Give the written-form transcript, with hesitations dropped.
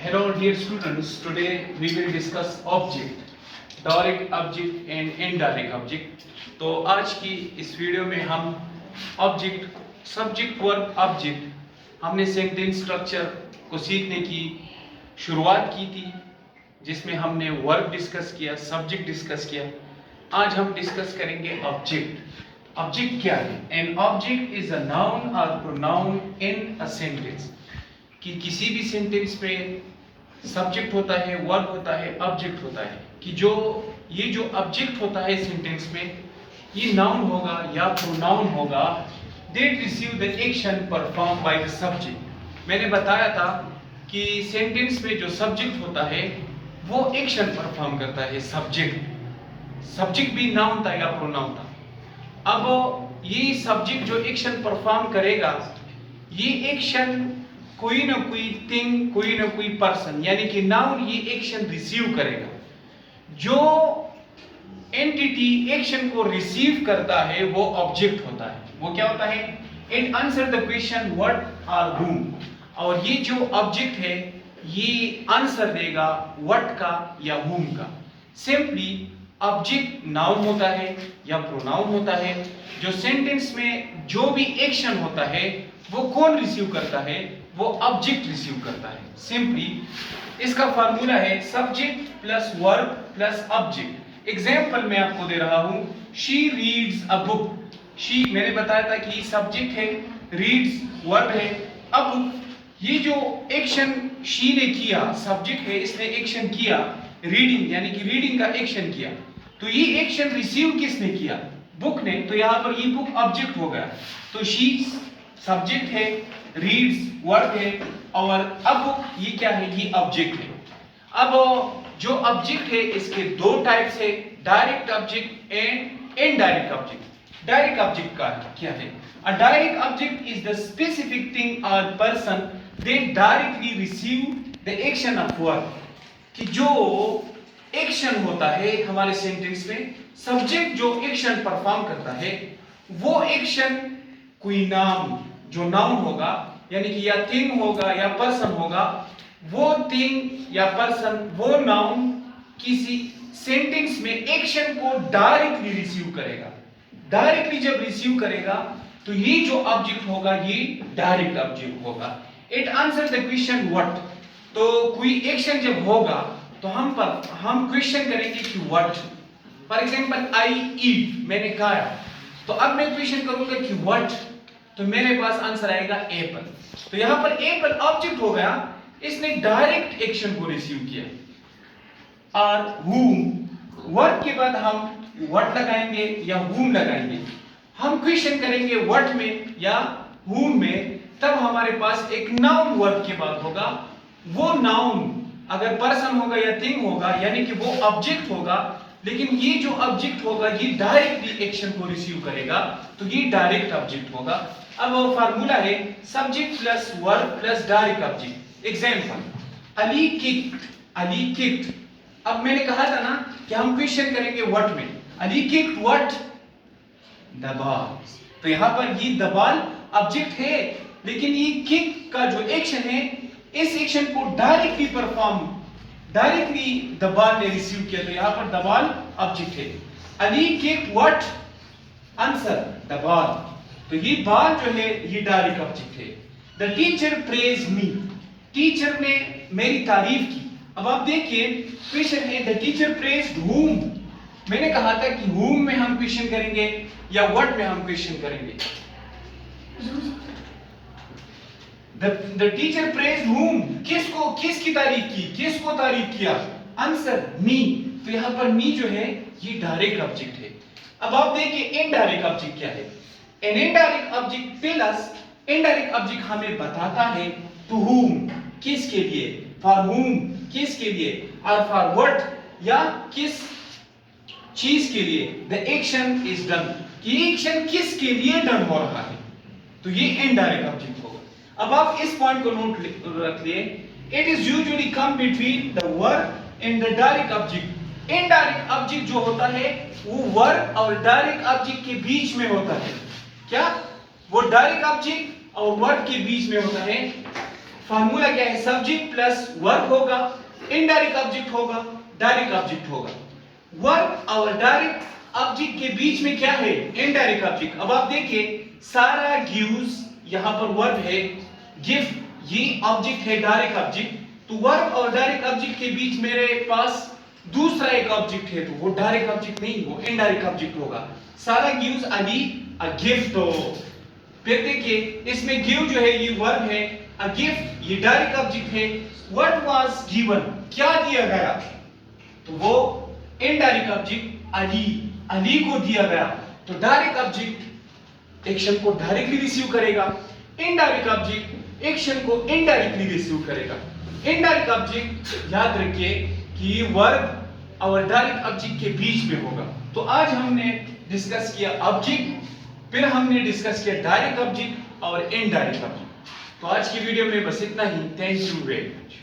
Hello dear students, today we will discuss object, direct object and indirect object. तो आज की इस video में हम ऑब्जेक्ट, सब्जेक्ट, वर्ब, ऑब्जेक्ट, हमने सेंटेंस स्ट्रक्चर को सीखने की शुरुआत की थी, जिसमें हमने वर्ब डिस्कस किया, सब्जेक्ट डिस्कस किया। आज हम डिस्कस करेंगे ऑब्जेक्ट। ऑब्जेक्ट क्या है? An object is a noun और प्रोनाउन इन अ सेंटेंस। कि किसी भी सेंटेंस में सब्जेक्ट होता है, वर्ब होता है, ऑब्जेक्ट होता है। कि ये जो ऑब्जेक्ट होता है सेंटेंस में, ये नाउन होगा या प्रोनाउन होगा that receive the action perform by the subject. मैंने बताया था कि सेंटेंस में जो सब्जेक्ट होता है वो एक्शन परफॉर्म करता है। सब्जेक्ट भी नाउन था या प्रोनाउन था। अब ये सब्जेक्ट जो एक्शन परफॉर्म करेगा, ये एक्शन कोई ना कोई थिंग, कोई ना कोई पर्सन, यानी कि नाउन ये एक्शन रिसीव करेगा। जो एंटिटी एक्शन को रिसीव करता है वो ऑब्जेक्ट होता है। वो क्या होता है? It answer the question what और हूम। और ये जो ऑब्जेक्ट है ये आंसर देगा व्हाट का या हूम का। सिंपली ऑब्जेक्ट नाउन होता है या प्रोनाउन होता है। जो सेंटेंस में जो भी एक्शन होता है वो कौन रिसीव करता है? वो ऑब्जेक्ट रिसीव करता है। सिंपली इसका फार्मूला है subject plus verb plus object. Example मैं आपको दे रहा हूं, she reads a book. She मैंने बताया था कि सब्जेक्ट है, रीड्स वर्ब है, अ बुक ये जो एक्शन शी ने किया, सब्जेक्ट है, इसने एक्शन किया रीडिंग, यानी कि रीडिंग का एक्शन किया। तो ये एक्शन रिसीव किसने किया? बुक ने। तो यहां पर ये बुक ऑब्जेक्ट हो गया। तो शी सब्जेक्ट है, रीड्स वर्ब है, और अब बुक ये क्या है? ये ऑब्जेक्ट है। अब जो ऑब्जेक्ट है इसके दो टाइप्स है, direct object and indirect object. Direct object का क्या है? A direct object is the specific thing और person that directly receive the action of verb. कि जो एक्शन होता है हमारे सेंटेंस में, सब्जेक्ट जो एक्शन परफॉर्म करता है, वो एक्शन कोई नाम, जो नाउन होगा, यानी कि या थिंग होगा या पर्सन होगा, वो थिंग या पर्सन, वो नाउन किसी सेंटेंस में एक्शन को डायरेक्टली रिसीव करेगा। डायरेक्टली जब रिसीव करेगा तो ये जो ऑब्जेक्ट होगा ये डायरेक्ट ऑब्जेक्ट होगा। It answer the question what. तो कोई एक्शन जब होगा तो हम क्वेश्चन करेंगे कि व्हाट। फॉर एग्जांपल आई ईट, मैंने खाया। तो अब मैं क्वेश्चन करूंगा कि व्हाट, तो मेरे पास आंसर आएगा एप्पल। तो यहां पर एप्पल ऑब्जेक्ट हो गया, इसने डायरेक्ट एक्शन को रिसीव किया। और whom, वर्ब के बाद हम what लगाएंगे या whom लगाएंगे। हम क्वेश्चन करेंगे what में या whom में, तब हमारे पास एक नाउन वर्ब के बाद होगा। वो नाउन अगर पर्सन होगा या थिंग होगा, यानी कि वो ऑब्जेक्ट होगा, लेकिन ये जो ऑब्जेक्ट होगा ये डायरेक्टली एक्शन को रिसीव करेगा, तो ये डायरेक्ट ऑब्जेक्ट होगा। अब वो फार्मूला है subject plus verb plus direct object. Example Ali kicked, Ali kicked. अब मैंने कहा था ना कि हम क्वेश्चन करेंगे व्हाट में। Ali kicked what? The ball. तो यहां पर ये द बॉल ऑब्जेक्ट है, लेकिन ये किक का जो एक्शन है, इस एक्शन को डायरेक्टली द बॉल ने रिसीव किया, तो यहां पर द बॉल ऑब्जेक्ट है। Ali kicked what? Answer the ball. तो ये बॉल जो है ये डायरेक्ट ऑब्जेक्ट है। The teacher praise me, teacher ने मेरी तारीफ की। अब आप देखिए क्वेश्चन है द टीचर प्रेज्ड whom। मैंने कहा था कि whom में हम क्वेश्चन करेंगे या what में हम क्वेश्चन करेंगे। द टीचर प्रेज्ड whom, किसको, किसकी तारीफ की, किसको तारीफ किया? Answer me. तो यहां पर मी जो है ये डायरेक्ट ऑब्जेक्ट है। अब आप देखिए इनडायरेक्ट ऑब्जेक्ट क्या है। An indirect object tell us, indirect object हमें बताता है टू whom, किसके लिए, फॉर whom, किसके लिए, और फॉर व्हाट, या किस चीज के लिए। द एक्शन इज डन, कि एक्शन किसके लिए डन हो रहा है, तो ये इनडायरेक्ट ऑब्जेक्ट होगा। अब आप इस पॉइंट को नोट रख लिए, it is usually come between the verb and the direct object. Indirect object जो होता है वो वर्ब और डायरेक्ट ऑब्जेक्ट के बीच में होता है। क्या? वो डायरेक्ट ऑब्जेक्ट और वर्ब के बीच में होता है। फार्मूला क्या है, सब्जेक्ट प्लस वर्ब होगा, इनडायरेक्ट ऑब्जेक्ट होगा, डायरेक्ट ऑब्जेक्ट होगा। वर्ब और डायरेक्ट ऑब्जेक्ट के बीच में क्या है, इनडायरेक्ट ऑब्जेक्ट। अब आप देखिए सारा गिव्स यहां पर वर्ब है, गिव ये ऑब्जेक्ट है डायरेक्ट ऑब्जेक्ट, तो वर्ब और डायरेक्ट ऑब्जेक्ट के बीच मेरे पास दूसरा एक ऑब्जेक्ट है, तो वो डायरेक्ट ऑब्जेक्ट नहीं, वो इनडायरेक्ट ऑब्जेक्ट होगा। सारा गिव्स अली अ गिफ्ट। फिर देखिए इसमें गिव जो है ये वर्ब है, अ गिफ्ट ये डायरेक्ट ऑब्जेक्ट है। व्हाट वाज गिवन, क्या दिया गया, तो वो इनडायरेक्ट ऑब्जेक्ट अली, अली को दिया गया। तो डायरेक्ट ऑब्जेक्ट एक्शन को डायरेक्टली रिसीव करेगा, इनडायरेक्ट ऑब्जेक्ट एक्शन को इनडायरेक्टली रिसीव करेगा। इनडायरेक्ट ऑब्जेक्ट याद रखिए कि वर्ब और डायरेक्ट ऑब्जेक्ट के बीच में होगा। तो आज हमने डिस्कस किया ऑब्जेक्ट, फिर हमने डिस्कस किया डायरेक्ट ऑब्जेक्ट और इनडायरेक्ट ऑब्जेक्ट। तो आज की वीडियो में बस इतना ही। Thank you very much.